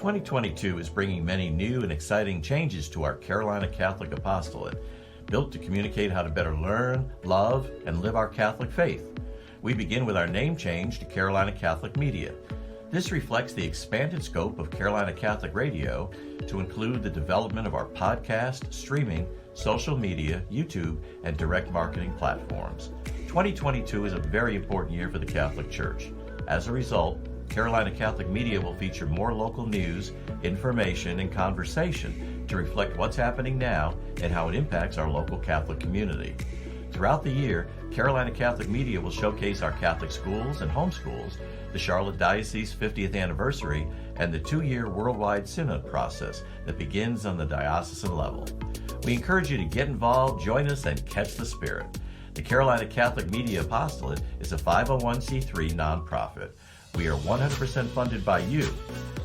2022 is bringing many new and exciting changes to our Carolina Catholic Apostolate, built to communicate how to better learn, love, and live our Catholic faith. We begin with our name change to Carolina Catholic Media. This reflects the expanded scope of Carolina Catholic Radio to include the development of our podcast, streaming, social media, YouTube, and direct marketing platforms. 2022 is a very important year for the Catholic Church. As a result, Carolina Catholic Media will feature more local news, information, and conversation to reflect what's happening now and how it impacts our local Catholic community. Throughout the year, Carolina Catholic Media will showcase our Catholic schools and homeschools, the Charlotte Diocese 50th anniversary, and the 2-year worldwide synod process that begins on the diocesan level. We encourage you to get involved, join us, and catch the spirit. The Carolina Catholic Media Apostolate is a 501c3 nonprofit. We are 100% funded by you.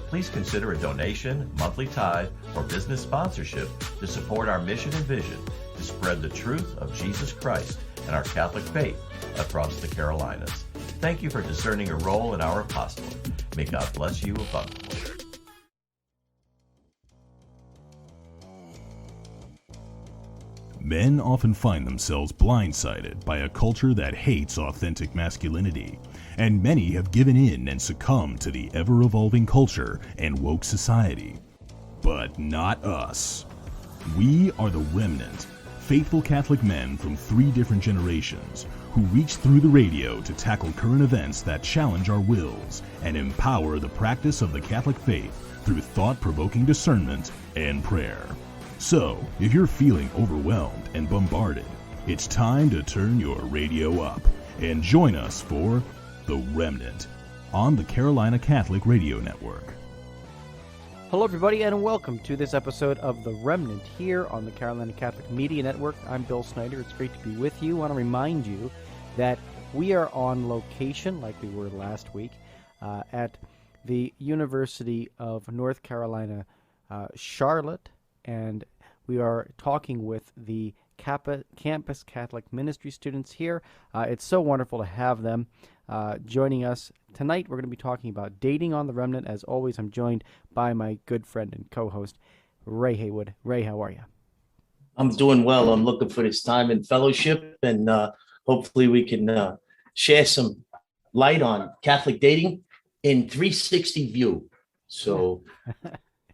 Please consider a donation, monthly tithe, or business sponsorship to support our mission and vision to spread the truth of Jesus Christ and our Catholic faith across the Carolinas. Thank you for discerning a role in our apostolate. May God bless you abundantly. Men often find themselves blindsided by a culture that hates authentic masculinity, and many have given in and succumbed to the ever-evolving culture and woke society. But not us. We are the ReMENant, faithful Catholic men from 3 different generations who reach through the radio to tackle current events that challenge our wills and empower the practice of the Catholic faith through thought-provoking discernment and prayer. So, if you're feeling overwhelmed and bombarded, it's time to turn your radio up and join us for The ReMENant on the Carolina Catholic Radio Network. Hello, everybody, and welcome to this episode of The ReMENant here on the Carolina Catholic Media Network. I'm Bill Snyder. It's great to be with you. I want to remind you that we are on location, like we were last week, at the University of North Carolina, Charlotte, and we are talking with the Campus Catholic Ministry students here. It's so wonderful to have them joining us. Tonight we're going to be talking about dating on the ReMENant. As always, I'm joined by my good friend and co-host, Ray Haywood. Ray, how are you? I'm doing well. I'm looking for this time in fellowship, and hopefully we can share some light on Catholic dating in 360 view. So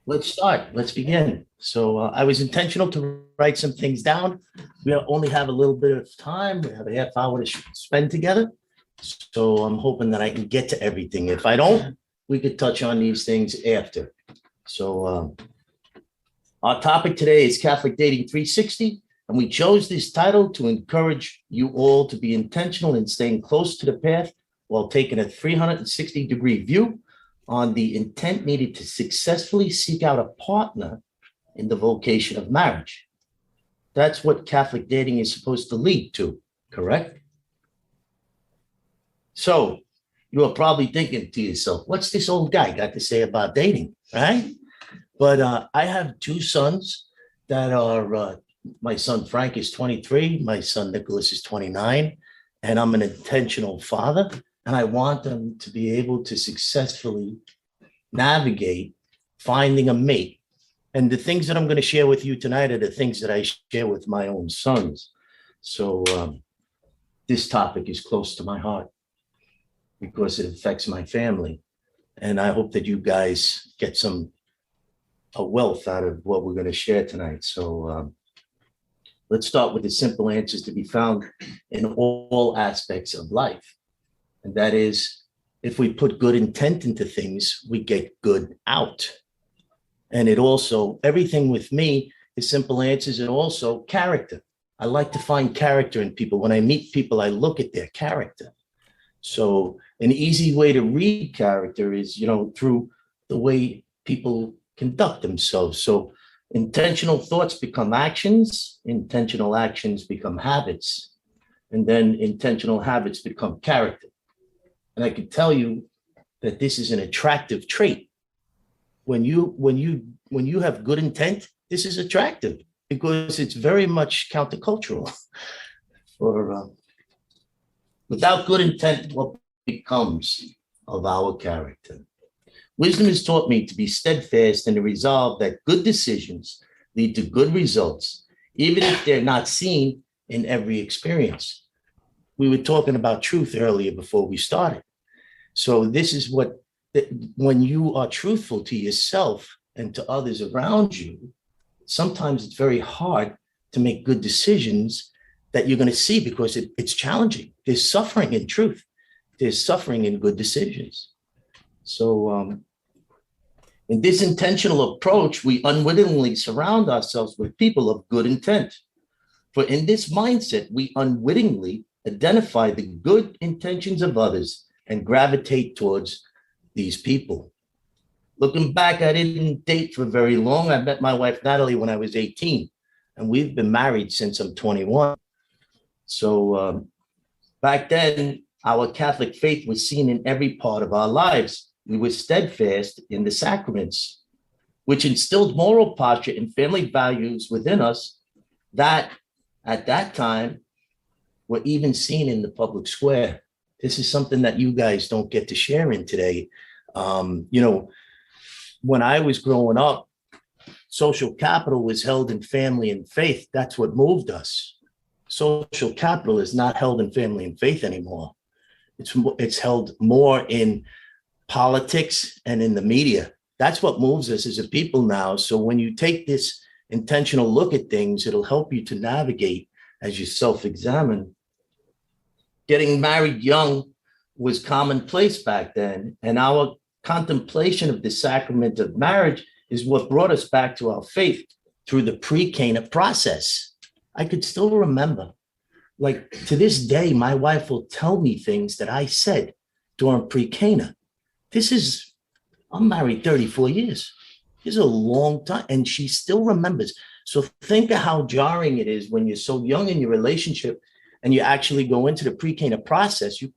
let's start. Let's begin. So I was intentional to write some things down. We only have a little bit of time. We have a half hour to spend together. So I'm hoping that I can get to everything. If I don't, we could touch on these things after. So our topic today is Catholic Dating 360. And we chose this title to encourage you all to be intentional in staying close to the path while taking a 360-degree view on the intent needed to successfully seek out a partner in the vocation of marriage. That's what Catholic dating is supposed to lead to, correct? So you are probably thinking to yourself, what's this old guy got to say about dating, right? But I have 2 sons that are, my son Frank is 23, my son Nicholas is 29, and I'm an intentional father. And I want them to be able to successfully navigate finding a mate. And the things that I'm going to share with you tonight are the things that I share with my own sons. So this topic is close to my heart because it affects my family. And I hope that you guys get a wealth out of what we're going to share tonight. So let's start with the simple answers to be found in all aspects of life. And that is, if we put good intent into things, we get good out. And it also, everything with me is simple answers and also character. I like to find character in people. When I meet people, I look at their character. So an easy way to read character is, through the way people conduct themselves. So intentional thoughts become actions, intentional actions become habits, and then intentional habits become character. And I can tell you that this is an attractive trait. When you have good intent, this is attractive because it's very much countercultural. Without good intent, what becomes of our character? Wisdom has taught me to be steadfast in the resolve that good decisions lead to good results, even if they're not seen in every experience. We were talking about truth earlier before we started. So this is what, when you are truthful to yourself and to others around you, sometimes it's very hard to make good decisions that you're going to see because it's challenging. There's suffering in truth. There's suffering in good decisions. So in this intentional approach, we unwittingly surround ourselves with people of good intent. For in this mindset, we unwittingly identify the good intentions of others and gravitate towards these people. Looking back, I didn't date for very long. I met my wife, Natalie, when I was 18, and we've been married since I'm 21. So back then, our Catholic faith was seen in every part of our lives. We were steadfast in the sacraments, which instilled moral posture and family values within us that at that time were even seen in the public square. This is something that you guys don't get to share in today. When I was growing up, social capital was held in family and faith. That's what moved us. Social capital is not held in family and faith anymore. It's held more in politics and in the media. That's what moves us as a people now. So when you take this intentional look at things, it'll help you to navigate as you self-examine. Getting married young was commonplace back then, and our contemplation of the sacrament of marriage is what brought us back to our faith through the pre-Cana process. I could still remember, like to this day, my wife will tell me things that I said during pre-Cana. I'm married 34 years. This is a long time, and she still remembers. So think of how jarring it is when you're so young in your relationship and you actually go into the pre-Cana process. You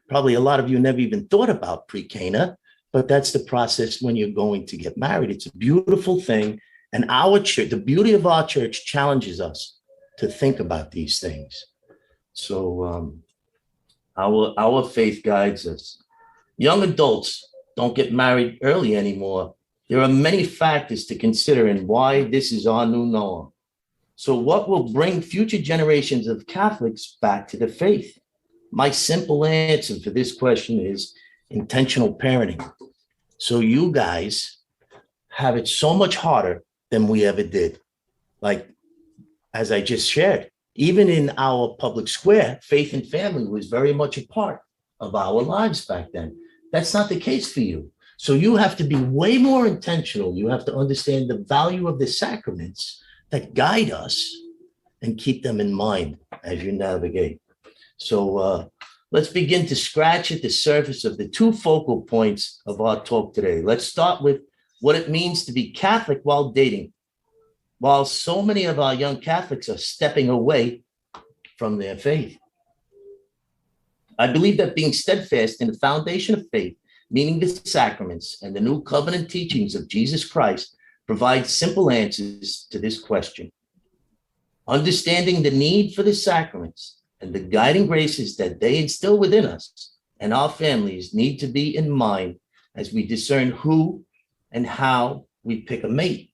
probably, a lot of you never even thought about pre-Cana, but that's the process when you're going to get married. It's a beautiful thing. And our church, the beauty of our church challenges us to think about these things. So our faith guides us. Young adults don't get married early anymore. There are many factors to consider in why this is our new norm. So what will bring future generations of Catholics back to the faith? My simple answer for this question is intentional parenting. So you guys have it so much harder than we ever did. Like, as I just shared, even in our public square, faith and family was very much a part of our lives back then. That's not the case for you. So you have to be way more intentional. You have to understand the value of the sacraments that guide us and keep them in mind as you navigate. So let's begin to scratch at the surface of the two focal points of our talk today. Let's start with what it means to be Catholic while dating. While so many of our young Catholics are stepping away from their faith, I believe that being steadfast in the foundation of faith, meaning the sacraments and the new covenant teachings of Jesus Christ, provides simple answers to this question. Understanding the need for the sacraments and the guiding graces that they instill within us and our families need to be in mind as we discern who and how we pick a mate.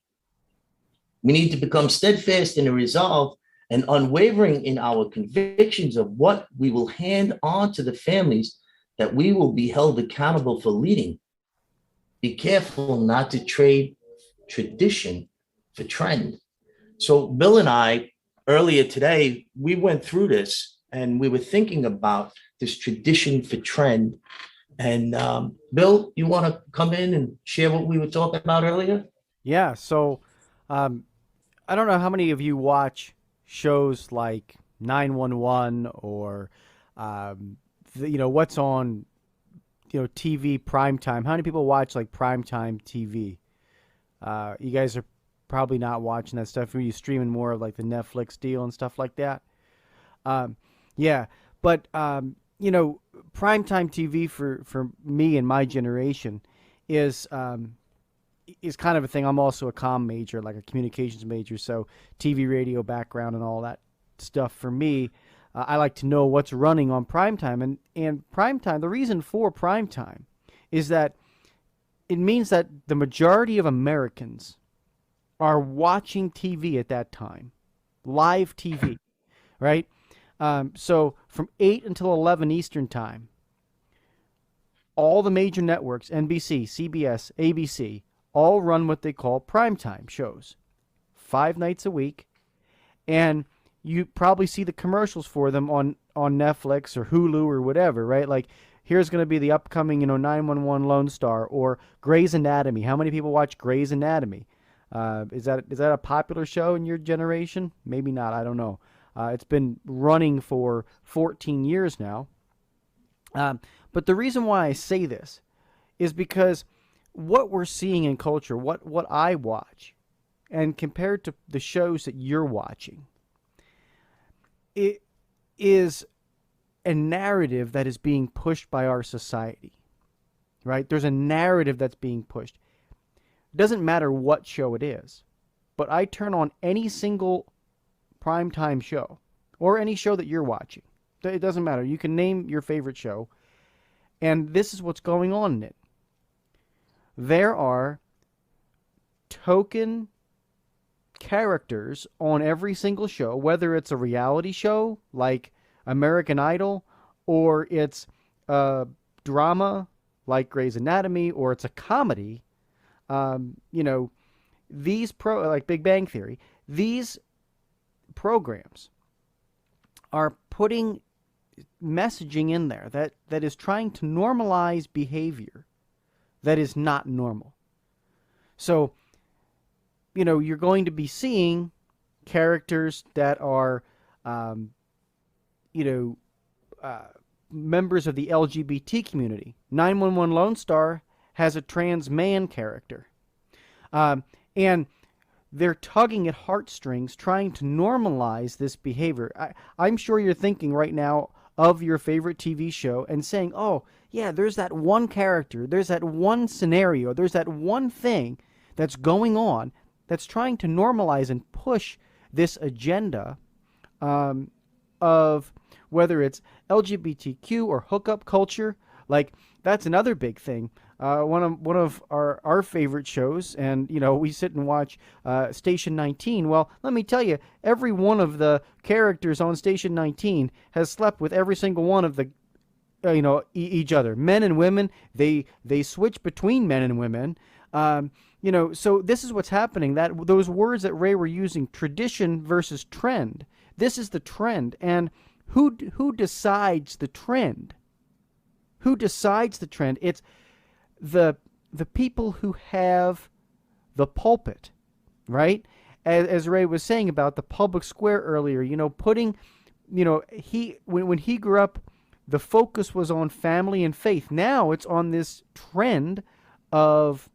We need to become steadfast in the resolve and unwavering in our convictions of what we will hand on to the families that we will be held accountable for leading. Be careful not to trade tradition for trend. So Bill and I, earlier today, we went through this and we were thinking about this tradition for trend. And Bill, you want to come in and share what we were talking about earlier? Yeah. So I don't know how many of you watch shows like 911 or, what's on, TV primetime. How many people watch like primetime TV? You guys are probably not watching that stuff. Are you streaming more of like the Netflix deal and stuff like that? Yeah. But, primetime TV for me and my generation is kind of a thing. I'm also a comm major, like a communications major. So TV, radio background and all that stuff for me, I like to know what's running on primetime. And primetime, the reason for primetime is that it means that the majority of Americans are watching TV at that time, live TV, right? So from 8 until 11 Eastern time, all the major networks, NBC, CBS, ABC, all run what they call primetime shows, 5 nights a week. And you probably see the commercials for them on Netflix or Hulu or whatever, right? Like, here's going to be the upcoming, 911 Lone Star or Grey's Anatomy. How many people watch Grey's Anatomy? Is that a popular show in your generation? Maybe not. I don't know. It's been running for 14 years now. But the reason why I say this is because what we're seeing in culture, what I watch, and compared to the shows that you're watching, it is a narrative that is being pushed by our society, right? There's a narrative that's being pushed. It doesn't matter what show it is, but I turn on any single primetime show or any show that you're watching. It doesn't matter. You can name your favorite show, and this is what's going on in it. There are token characters on every single show, whether it's a reality show like American Idol, or it's a drama like Grey's Anatomy, or it's a comedy. These like Big Bang Theory, these programs are putting messaging in there that is trying to normalize behavior that is not normal. So, you're going to be seeing characters that are, members of the LGBT community. 911 Lone Star has a trans man character. And they're tugging at heartstrings, trying to normalize this behavior. I'm sure you're thinking right now of your favorite TV show and saying, oh, yeah, there's that one character, there's that one scenario, there's that one thing that's going on that's trying to normalize and push this agenda of whether it's LGBTQ or hookup culture. Like, that's another big thing. One of our favorite shows, and we sit and watch Station 19. Well, let me tell you, every one of the characters on Station 19 has slept with every single one of the each other, men and women. They switch between men and women. So this is what's happening. That those words that Ray were using, tradition versus trend. This is the trend, and who decides the trend? Who decides the trend? It's the people who have the pulpit, right? As Ray was saying about the public square earlier, putting, when he grew up, the focus was on family and faith. Now it's on this trend of,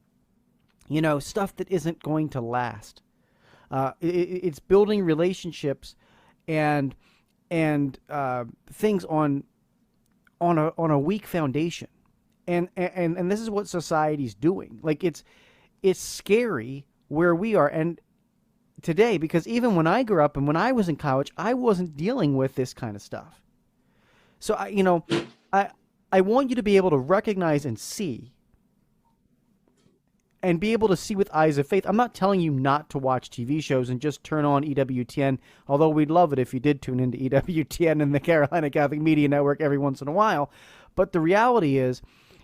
stuff that isn't going to last. It's building relationships and things on a weak foundation. And this is what society's doing. Like, it's scary where we are and today, because even when I grew up and when I was in college, I wasn't dealing with this kind of stuff. So I want you to be able to recognize and see, and be able to see with eyes of faith. I'm not telling you not to watch TV shows and just turn on EWTN, although we'd love it if you did tune into EWTN and the Carolina Catholic Media Network every once in a while. But the reality is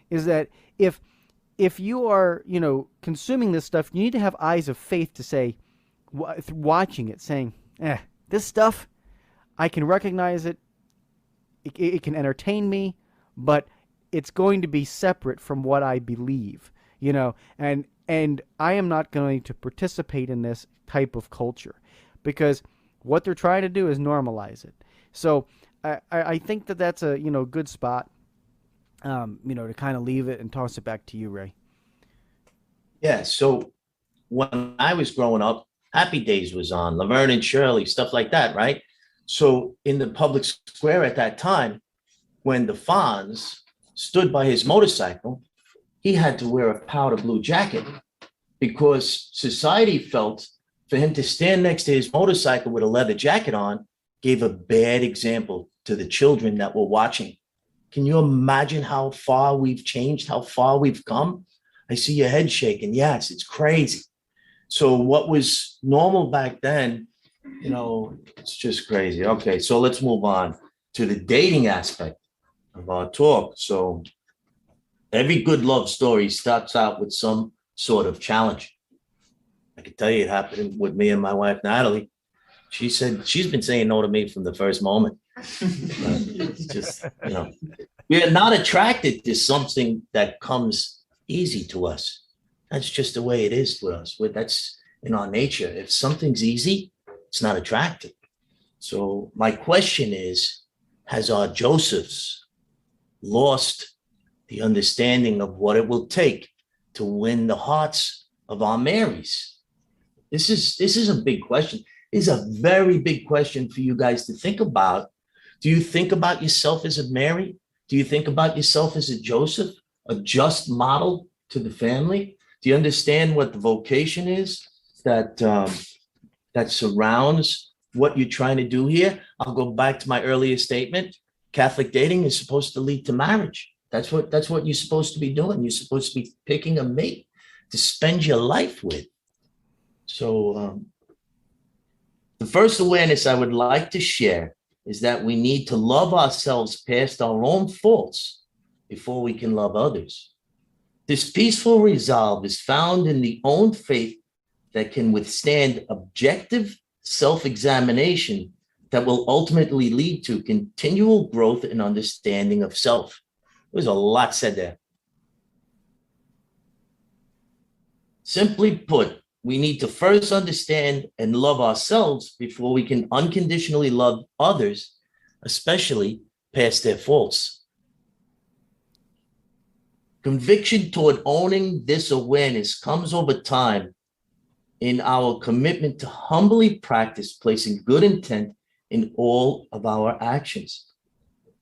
that if you are, consuming this stuff, you need to have eyes of faith to say, watching it, saying, this stuff, I can recognize it. It can entertain me, but it's going to be separate from what I believe, and I am not going to participate in this type of culture, because what they're trying to do is normalize it. So I think that's a, good spot, to kind of leave it and toss it back to you, Ray. Yeah. So when I was growing up, Happy Days was on, Laverne and Shirley, stuff like that, right? So in the public square at that time, when the Fonz stood by his motorcycle, he had to wear a powder blue jacket, because society felt for him to stand next to his motorcycle with a leather jacket on gave a bad example to the children that were watching. Can you imagine how far we've changed, how far we've come? I see your head shaking. Yes, it's crazy. So what was normal back then, it's just crazy. Okay, so let's move on to the dating aspect of our talk. So every good love story starts out with some sort of challenge. I can tell you it happened with me and my wife, Natalie. She said she's been saying no to me from the first moment. It's just, we are not attracted to something that comes easy to us. That's just the way it is for us. That's in our nature. If something's easy, it's not attractive. So my question is, has our Josephs lost the understanding of what it will take to win the hearts of our Marys? This is a big question. It's a very big question for you guys to think about. Do you think about yourself as a Mary? Do you think about yourself as a Joseph, a just model to the family? Do you understand what the vocation is that surrounds what you're trying to do here? I'll go back to my earlier statement. Catholic dating is supposed to lead to marriage. That's what you're supposed to be doing. You're supposed to be picking a mate to spend your life with. So the first awareness I would like to share is that we need to love ourselves past our own faults before we can love others. This peaceful resolve is found in the own faith that can withstand objective self-examination that will ultimately lead to continual growth and understanding of self. There's a lot said there. Simply put, we need to first understand and love ourselves before we can unconditionally love others, especially past their faults. Conviction toward owning this awareness comes over time in our commitment to humbly practice placing good intent in all of our actions.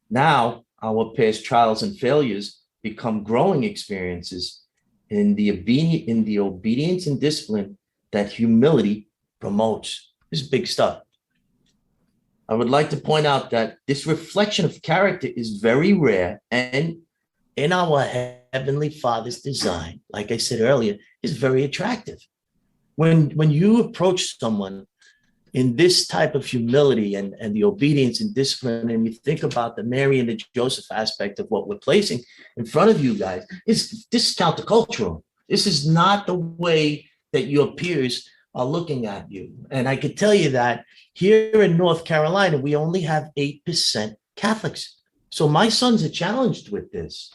Now, our past trials and failures become growing experiences in the obedience and discipline that humility promotes. This is big stuff. I would like to point out that this reflection of character is very rare, and in our Heavenly Father's design, like I said earlier, is very attractive. When you approach someone in this type of humility and the obedience and discipline, and you think about the Mary and the Joseph aspect of what we're placing in front of you guys, this is countercultural. This is not the way that your peers are looking at you. And I could tell you that here in North Carolina, we only have 8% Catholics. So my sons are challenged with this.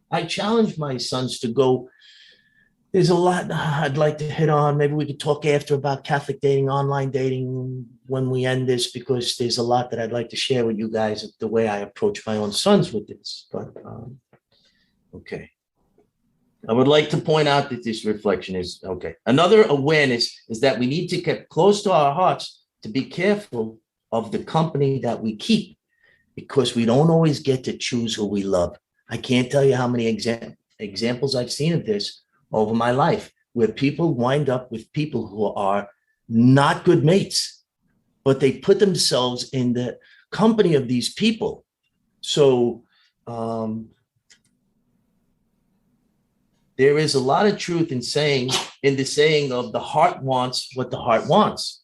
I challenge my sons to go. There's a lot I'd like to hit on. Maybe we could talk after about Catholic dating, online dating when we end this, because there's a lot that I'd like to share with you guys of the way I approach my own sons with this. But okay. I would like to point out that this reflection is okay. Another awareness is that we need to get close to our hearts to be careful of the company that we keep, because we don't always get to choose who we love. I can't tell you how many examples I've seen of this over my life, where people wind up with people who are not good mates, but they put themselves in the company of these people. So there is a lot of truth in the saying of the heart wants what the heart wants.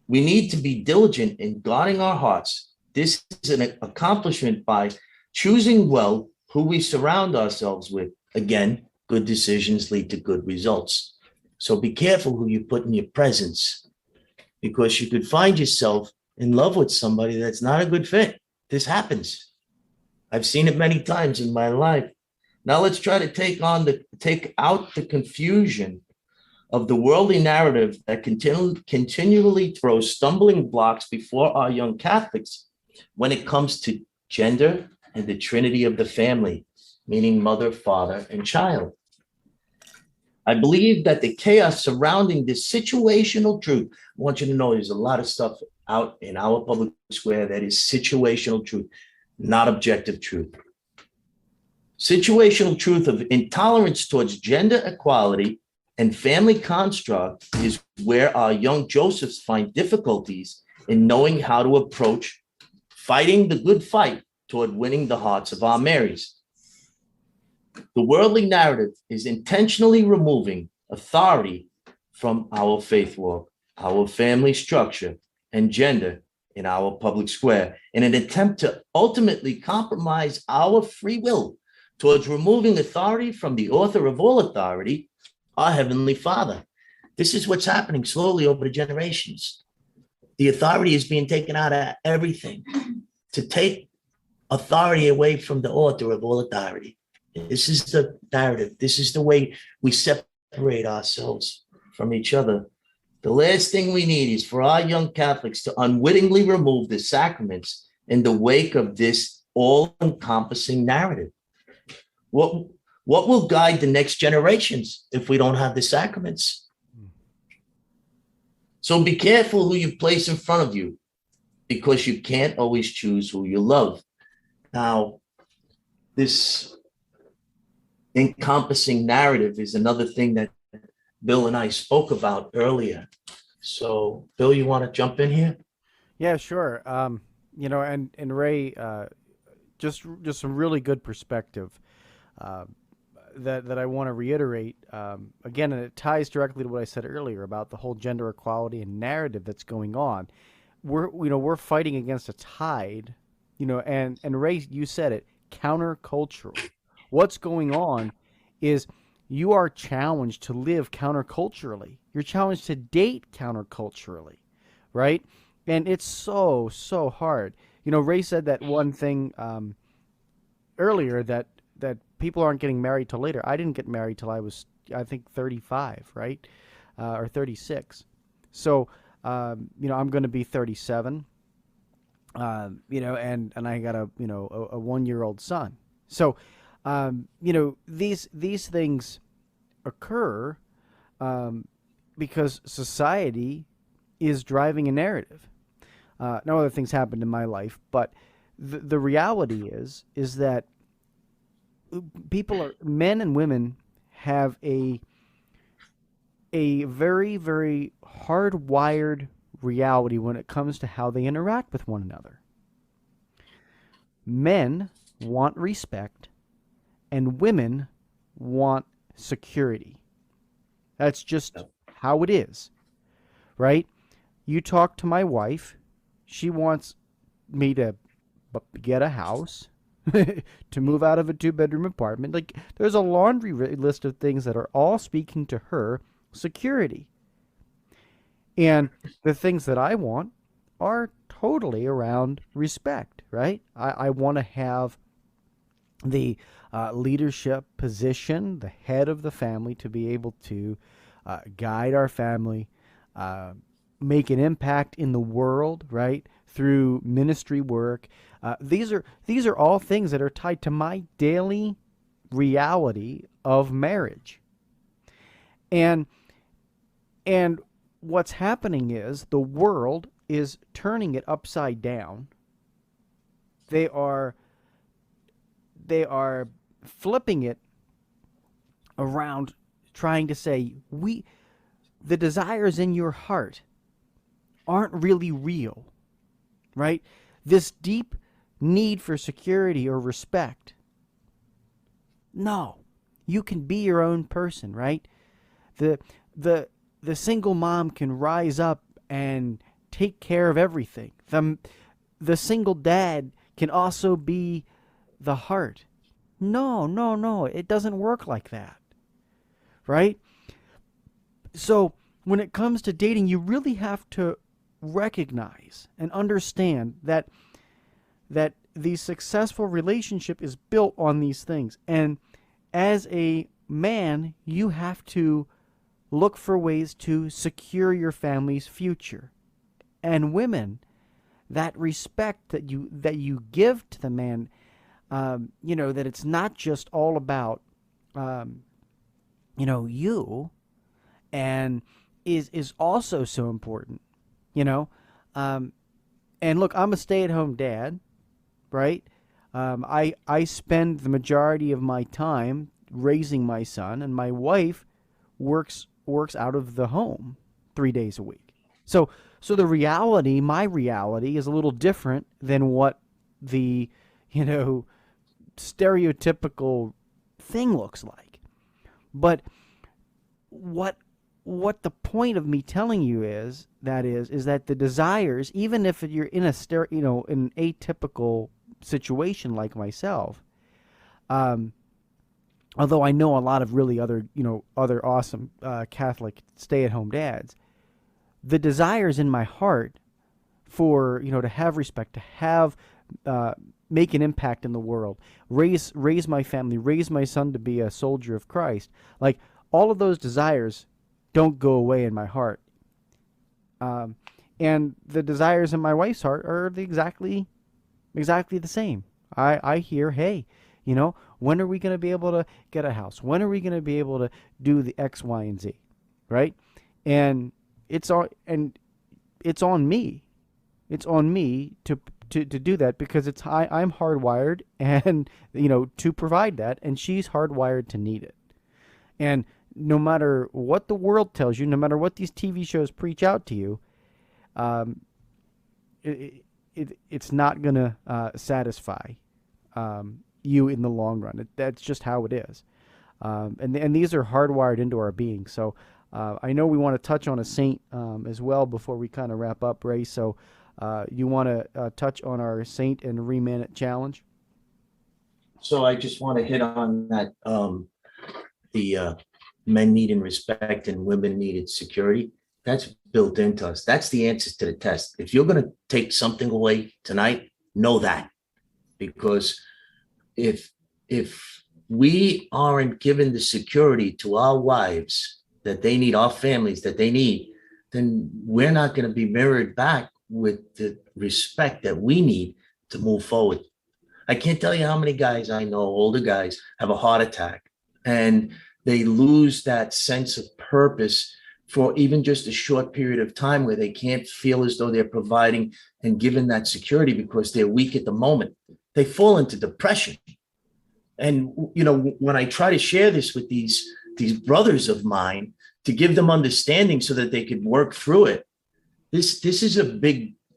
We need to be diligent in guarding our hearts. This is an accomplishment by choosing well who we surround ourselves with. Again, good decisions lead to good results. So be careful who you put in your presence, because you could find yourself in love with somebody that's not a good fit. This happens. I've seen it many times in my life. Now let's try to take out the confusion of the worldly narrative that continually throws stumbling blocks before our young Catholics when it comes to gender and the Trinity of the family, meaning mother, father, and child. I believe that the chaos surrounding this situational truth, I want you to know there's a lot of stuff out in our public square that is situational truth, not objective truth. Situational truth of intolerance towards gender equality and family construct is where our young Josephs find difficulties in knowing how to approach fighting the good fight toward winning the hearts of our Marys. The worldly narrative is intentionally removing authority from our faith walk, our family structure, and gender in our public square in an attempt to ultimately compromise our free will towards removing authority from the author of all authority, our Heavenly Father. This is what's happening slowly over the generations. The authority is being taken out of everything to take authority away from the author of all authority. This is the narrative. This is the way we separate ourselves from each other. The last thing we need is for our young Catholics to unwittingly remove the sacraments in the wake of this all-encompassing narrative. What will guide the next generations if we don't have the sacraments? So be careful who you place in front of you, because you can't always choose who you love. Now, this encompassing narrative is another thing that Bill and I spoke about earlier. So, Bill, you want to jump in here? Yeah, sure. You know, and Ray, just some really good perspective that I want to reiterate. Again, and it ties directly to what I said earlier about the whole gender equality and narrative that's going on. We're fighting against a tide, and Ray, you said it, countercultural. What's going on is you are challenged to live counterculturally. You're challenged to date counterculturally, right? And it's so hard. Ray said that one thing earlier that people aren't getting married till later. I didn't get married till I was, I think, 35, right? Or 36. So, I'm going to be 37, and I got a 1-year-old son. So, these things occur because society is driving a narrative. No other things happened in my life, but the reality is that men and women have a very, very hardwired reality when it comes to how they interact with one another. Men want respect, and women want security. That's just how it is, right? You talk to my wife, she wants me to get a house, to move out of a 2-bedroom apartment. Like, there's a laundry list of things that are all speaking to her security. And the things that I want are totally around respect, right? I want to have the leadership position, the head of the family, to be able to guide our family, make an impact in the world, right, through ministry work. These are all things that are tied to my daily reality of marriage. And what's happening is the world is turning it upside down. They are flipping it around, trying to say, the desires in your heart aren't really real, right? This deep need for security or respect. No, you can be your own person, right? The single mom can rise up and take care of everything. The single dad can also be the heart. No, it doesn't work like that, right? So when it comes to dating, you really have to recognize and understand that the successful relationship is built on these things. And as a man, you have to look for ways to secure your family's future. And women, that respect that you give to the man, that it's not just all about, you, and is also so important, and look, I'm a stay-at-home dad, right? I spend the majority of my time raising my son, and my wife works out of the home 3 days a week. So the reality, my reality, is a little different than what the, stereotypical thing looks like. But what the point of me telling you is that the desires, even if you're in an atypical situation like myself, although I know a lot of really other awesome Catholic stay-at-home dads, the desires in my heart for to have respect, to have make an impact in the world, raise my family, raise my son to be a soldier of Christ, like all of those desires don't go away in my heart. And the desires in my wife's heart are exactly the same. I hear, hey, when are we going to be able to get a house? When are we going to be able to do the X, Y, and Z, right? And it's on me. It's on me to do that, because I'm hardwired and to provide that, and she's hardwired to need it. And no matter what the world tells you, no matter what these TV shows preach out to you, it's not going to satisfy you in the long run. That's just how it is. And these are hardwired into our being. So I know we want to touch on a saint as well before we kind of wrap up, Ray. So you want to touch on our saint and ReMENant challenge? So I just want to hit on that. The men needing respect and women needed security. That's built into us. That's the answers to the test. If you're going to take something away tonight, know that. Because if we aren't given the security to our wives that they need, our families that they need, then we're not going to be mirrored back with the respect that we need to move forward. I can't tell you how many guys I know, older guys, have a heart attack, and they lose that sense of purpose for even just a short period of time, where they can't feel as though they're providing and given that security because they're weak at the moment. They fall into depression. And, when I try to share this with these brothers of mine to give them understanding so that they could work through it, this is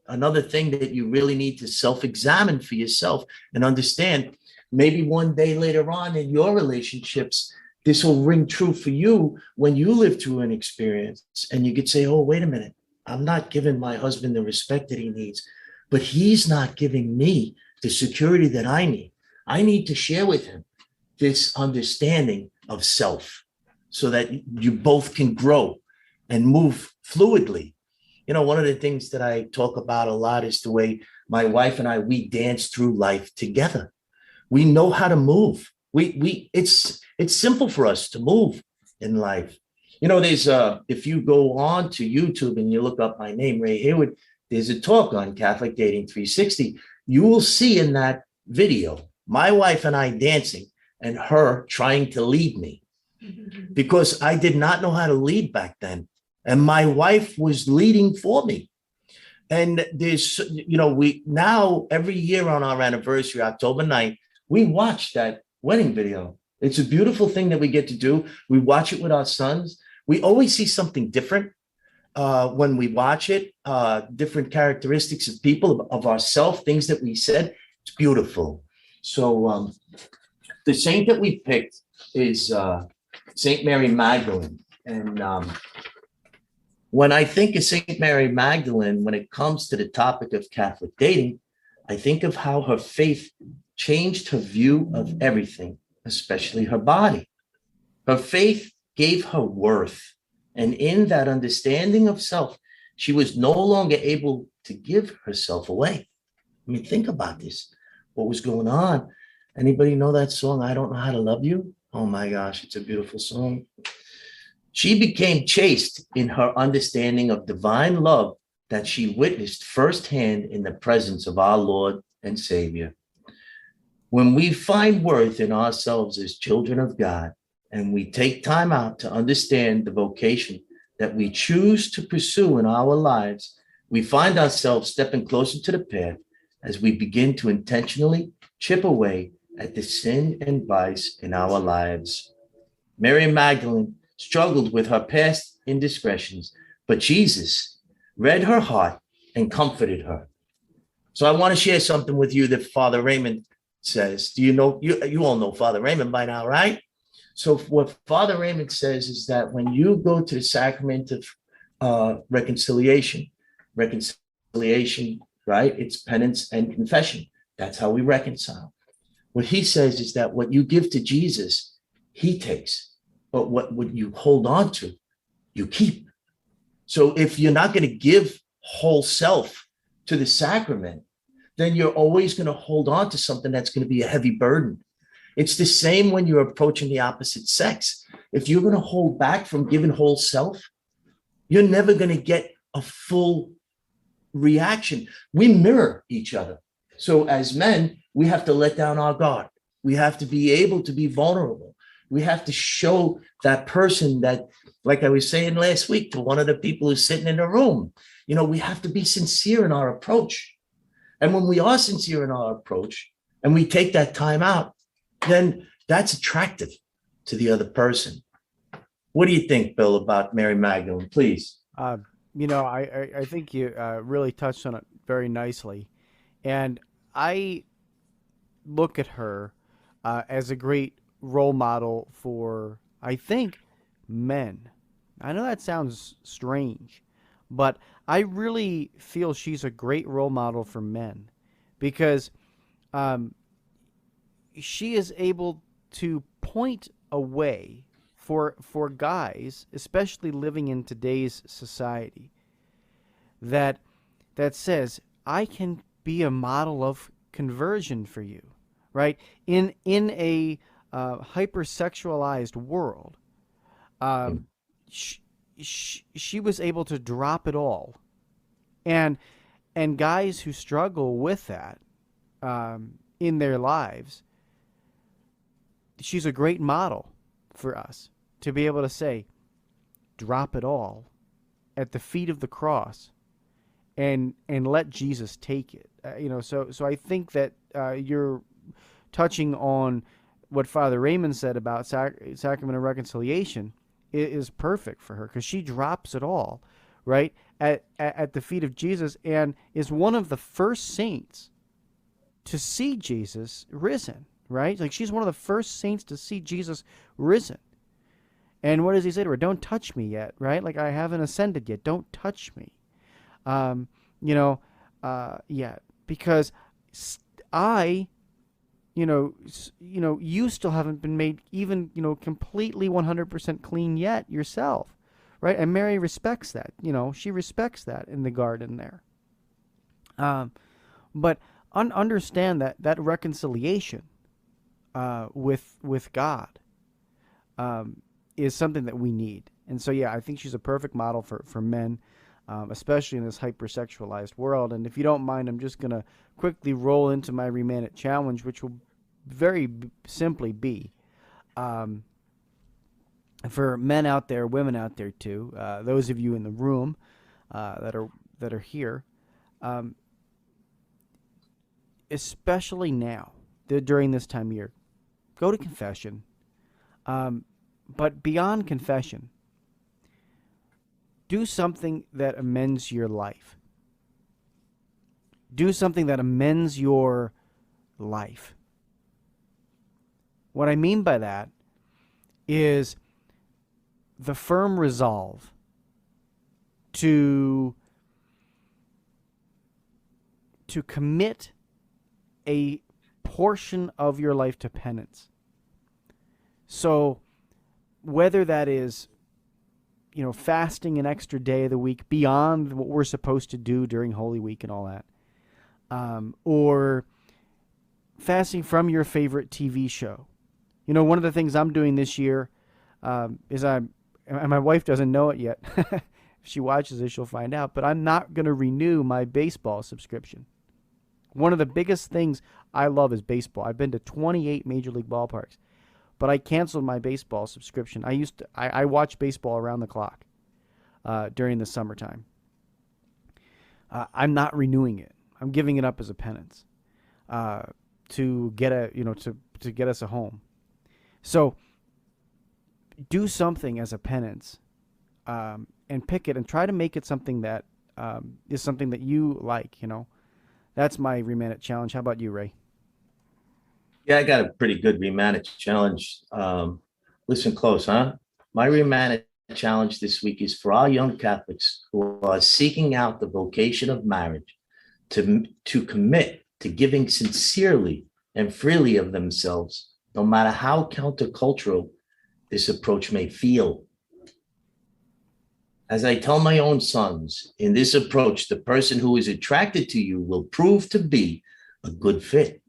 another thing that you really need to self-examine for yourself and understand. Maybe one day later on in your relationships, this will ring true for you when you live through an experience, and you could say, oh, wait a minute, I'm not giving my husband the respect that he needs, but he's not giving me the security that I need. I need to share with him this understanding of self so that you both can grow and move fluidly. One of the things that I talk about a lot is the way my wife and we dance through life together. We know how to move. It's simple for us to move in life. There's if you go on to YouTube and you look up my name, Ray Haywood, there's a talk on Catholic Dating 360. You will see in that video my wife and I dancing and her trying to lead me, because I did not know how to lead back then. And my wife was leading for me. And there's, we now every year on our anniversary, October 9th, we watch that wedding video. It's a beautiful thing that we get to do. We watch it with our sons. We always see something different when we watch it, different characteristics of people, of ourselves, things that we said. It's beautiful. So the saint that we picked is Saint Mary Magdalene. And when I think of Saint Mary Magdalene, when it comes to the topic of Catholic dating, I think of how her faith changed her view of everything, especially her body. Her faith gave her worth. And in that understanding of self, she was no longer able to give herself away. I mean, think about this. What was going on? Anybody know that song, I Don't Know How to Love You? Oh my gosh, it's a beautiful song. She became chaste in her understanding of divine love that she witnessed firsthand in the presence of our Lord and Savior. When we find worth in ourselves as children of God, and we take time out to understand the vocation that we choose to pursue in our lives, we find ourselves stepping closer to the path as we begin to intentionally chip away at the sin and vice in our lives. Mary Magdalene struggled with her past indiscretions, but Jesus read her heart and comforted her. So I want to share something with you that Father Raymond says, do you know, you all know Father ReMENant by now, right? So what Father ReMENant says is that when you go to the sacrament of reconciliation, right? It's penance and confession. That's how we reconcile. What he says is that what you give to Jesus, he takes, but what you hold on to, you keep. So if you're not going to give whole self to the sacrament, then you're always going to hold on to something that's going to be a heavy burden. It's the same when you're approaching the opposite sex. If you're going to hold back from giving whole self, you're never going to get a full reaction. We mirror each other. So as men, we have to let down our guard. We have to be able to be vulnerable. We have to show that person that, like I was saying last week to one of the people who's sitting in the room, we have to be sincere in our approach. And when we are sincere in our approach and we take that time out, then that's attractive to the other person. What do you think, Bill, about Mary Magdalene, please? I think you really touched on it very nicely. And I look at her as a great role model for, I think, men. I know that sounds strange, but I really feel she's a great role model for men because she is able to point a way for guys, especially living in today's society, that says, I can be a model of conversion for you, right? In a hypersexualized world, she was able to drop it all, and guys who struggle with that in their lives, she's a great model for us to be able to say, drop it all at the feet of the cross and let Jesus take it. So I think that you're touching on what Father ReMENant said about sacrament of reconciliation is perfect for her, because she drops it all, right, at the feet of Jesus, and is one of the first saints to see Jesus risen, right? Like, she's one of the first saints to see Jesus risen. And what does he say to her? Don't touch me yet, right? Like, I haven't ascended yet. Don't touch me. Yet, because I, you still haven't been made even, completely 100% clean yet yourself, right? And Mary respects that. She respects that in the garden there. But understand that reconciliation with God is something that we need. And so, yeah, I think she's a perfect model for men, especially in this hypersexualized world. And if you don't mind, I'm just going to quickly roll into my ReMENant challenge, which will very simply be, for men out there, women out there too, those of you in the room that are here, especially now, during this time of year, go to confession. But beyond confession, do something that amends your life. Do something that amends your life. What I mean by that is the firm resolve to commit a portion of your life to penance. So whether that is, fasting an extra day of the week beyond what we're supposed to do during Holy Week and all that, or fasting from your favorite TV show. One of the things I'm doing this year is and my wife doesn't know it yet. If she watches this, she'll find out. But I'm not going to renew my baseball subscription. One of the biggest things I love is baseball. I've been to 28 Major League ballparks. But I canceled my baseball subscription. I watch baseball around the clock during the summertime. I'm not renewing it. I'm giving it up as a penance to get to get us a home. So do something as a penance and pick it and try to make it something that is something that you like. That's my ReMENant challenge. How about you, Ray? Yeah, I got a pretty good ReMENant challenge. Listen close, huh? My ReMENant challenge this week is for all young Catholics who are seeking out the vocation of marriage to commit to giving sincerely and freely of themselves, no matter how countercultural this approach may feel. As I tell my own sons, in this approach, the person who is attracted to you will prove to be a good fit.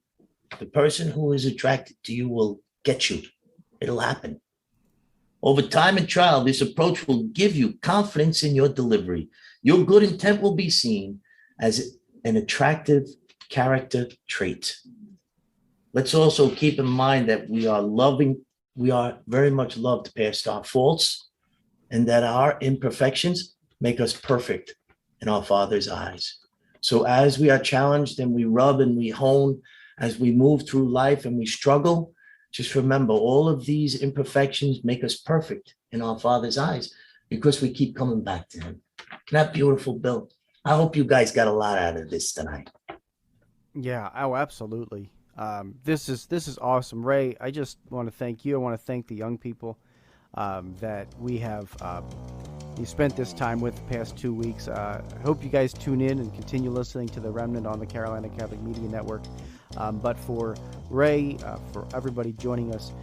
The person who is attracted to you will get you. It'll happen. Over time and trial, this approach will give you confidence in your delivery. Your good intent will be seen as an attractive character trait. Let's also keep in mind that we are very much loved past our faults, and that our imperfections make us perfect in our Father's eyes. So as we are challenged and we rub and we hone, as we move through life and we struggle, just remember all of these imperfections make us perfect in our Father's eyes because we keep coming back to him. Isn't that beautiful, Bill? I hope you guys got a lot out of this tonight. Yeah, oh, absolutely. This is awesome. Ray, I just want to thank you. I want to thank the young people that we have you spent this time with the past 2 weeks. I hope you guys tune in and continue listening to the Remnant on the Carolina Catholic Media Network. But for Ray, for everybody joining us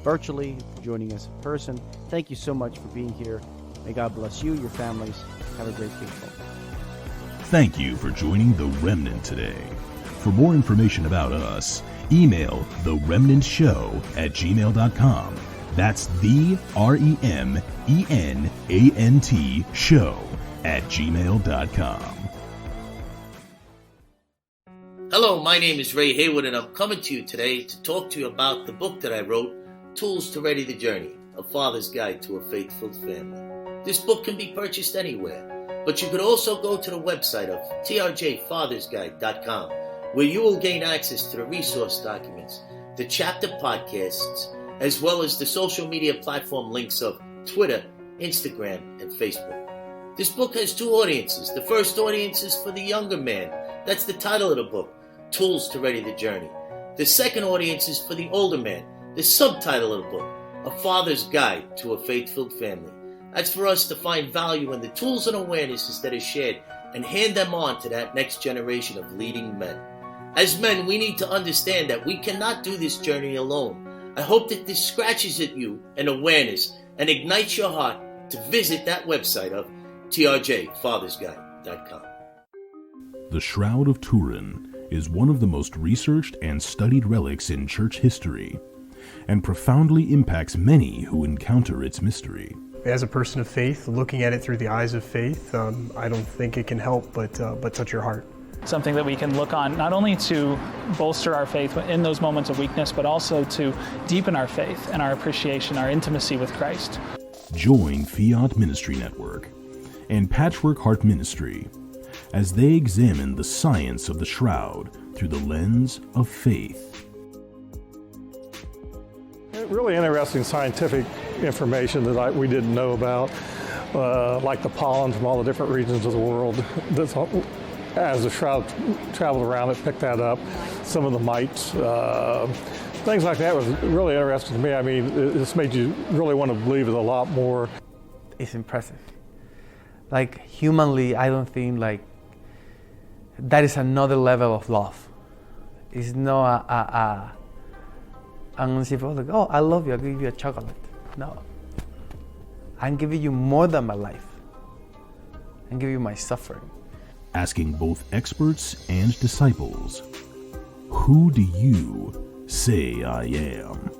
virtually, joining us in person, thank you so much for being here. May God bless you, your families. Have a great week. Thank you for joining The Remnant today. For more information about us, email theremnantshow@gmail.com. That's the ReMenant show@gmail.com. Hello, my name is Ray Haywood, and I'm coming to you today to talk to you about the book that I wrote, Tools to Ready the Journey, A Father's Guide to a Faith-Filled Family. This book can be purchased anywhere, but you could also go to the website of trjfathersguide.com, where you will gain access to the resource documents, the chapter podcasts, as well as the social media platform links of Twitter, Instagram, and Facebook. This book has two audiences. The first audience is for the younger man. That's the title of the book, Tools to Ready the Journey. The second audience is for the older man. The subtitle of the book, A Father's Guide to a Faith-Filled Family. That's for us to find value in the tools and awarenesses that are shared and hand them on to that next generation of leading men. As men, we need to understand that we cannot do this journey alone. I hope that this scratches at you an awareness and ignites your heart to visit that website of trjfathersguide.com. The Shroud of Turin is one of the most researched and studied relics in church history, and profoundly impacts many who encounter its mystery. As a person of faith, looking at it through the eyes of faith, I don't think it can help but touch your heart. Something that we can look on not only to bolster our faith in those moments of weakness, but also to deepen our faith and our appreciation, our intimacy with Christ. Join Fiat Ministry Network and Patchwork Heart Ministry as they examine the science of the shroud through the lens of faith. Really interesting scientific information that we didn't know about, like the pollen from all the different regions of the world. As the shroud traveled around, it picked that up. Some of the mites, things like that was really interesting to me. I mean, this made you really want to believe it a lot more. It's impressive. Like, humanly, I don't think, like, that is another level of love. It's not I'm gonna see people like, oh, I love you, I'll give you a chocolate. No. I'm giving you more than my life. I'm giving you my suffering. Asking both experts and disciples, who do you say I am?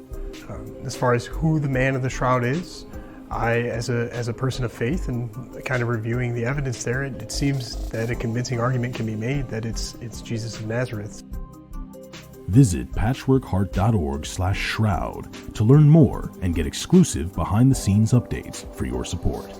As far as who the man of the shroud is, I, as a person of faith and kind of reviewing the evidence there, it seems that a convincing argument can be made that it's Jesus of Nazareth. Visit patchworkheart.org/shroud to learn more and get exclusive behind-the-scenes updates for your support.